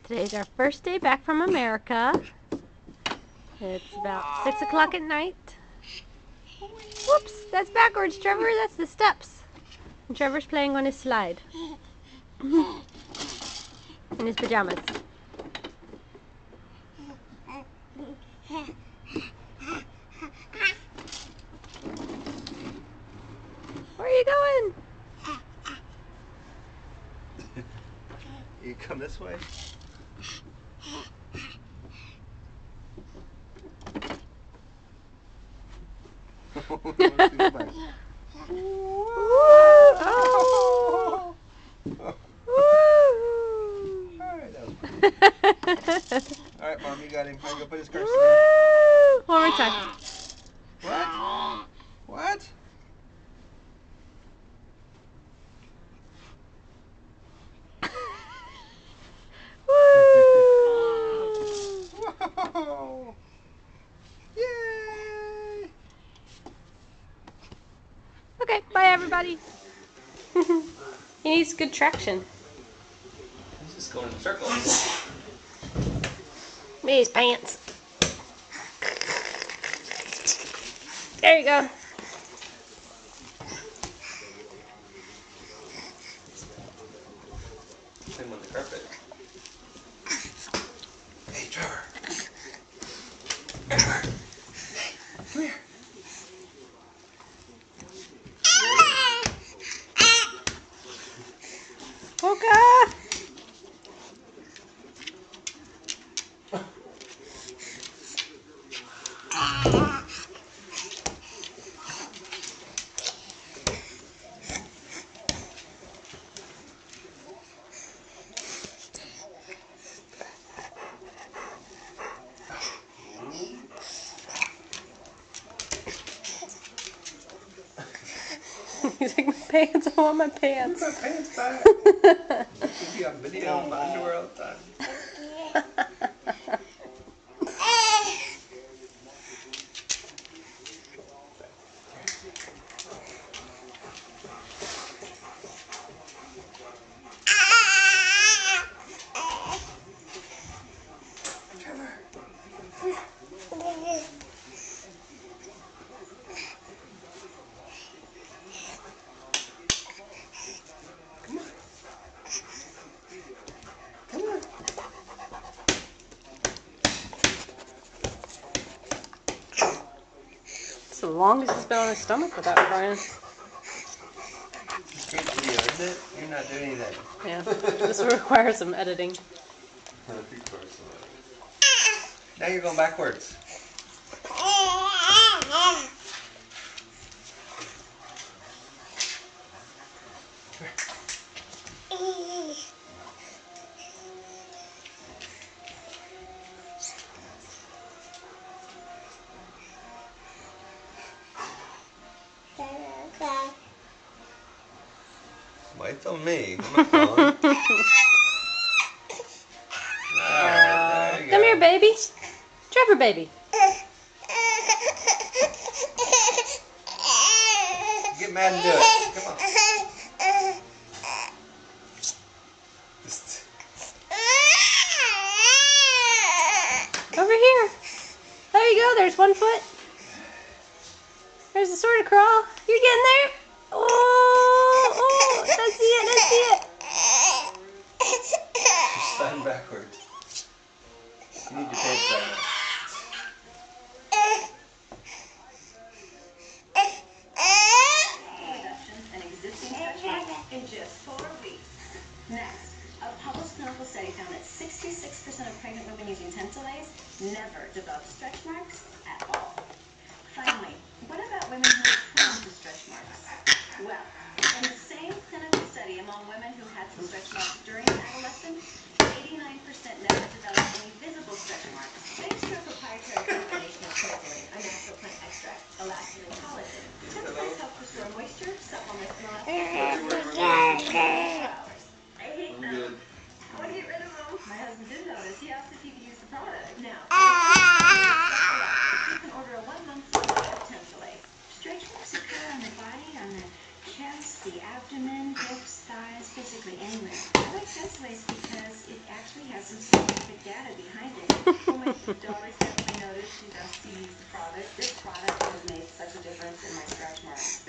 Today's our first day back from America. It's about 6 o'clock at night. Whoops, that's backwards, Trevor. That's the steps. And Trevor's playing on his slide. In his pajamas. Where are you going? You come this way? Alright, Mom, you got him. I'm gonna put his car seat. One more time. What? What? Whoa! Yay! Okay, bye everybody. He needs good traction. He's just going in circles. Me, his pants. There you go. Same with the carpet. Hey, Trevor. Trevor. Hey, come here. Polka! He's like, my pants, I want my pants. Put my pants back. You should be on video in my underwear all the time. It's the longest he's been on his stomach without crying. Great video, isn't it? You're not doing anything. Yeah, this will require some editing. Now you're going backwards. Wait on me. I'm not calling. There you Come go. here, baby. Trevor, baby. Get mad and do it. Come on. Over here. There you go. There's one foot. There's the sort of crawl. You're getting there. Oh, let's see it. Let's see it. You're sliding backwards. You need your pants back. In just 4 weeks. Next, a published clinical study found that 66% of pregnant women using Tensilace never developed stretch marks at all. Finally, what about women who are prone to stretch marks? Well, in the same clinical study among women who had some stretch marks during adolescence, 89% never developed any visible stretch marks. Tentolene, a natural plant extract, elastin and collagen. Tentolene helps restore moisture, supplements, and elasticity. I hate them. I want to get rid of them. My husband did notice. He asked if he could use the product. Now, you can order a 1-month supply of Tentolene. Stretch marks occur on the body, on the chest, the abdomen, hips, thighs, physically anywhere. I like Tentolene because it actually has some scientific data behind it. Well, my daughter's definitely noticed. She's asked to use the product. This product has made such a difference in my stretch marks.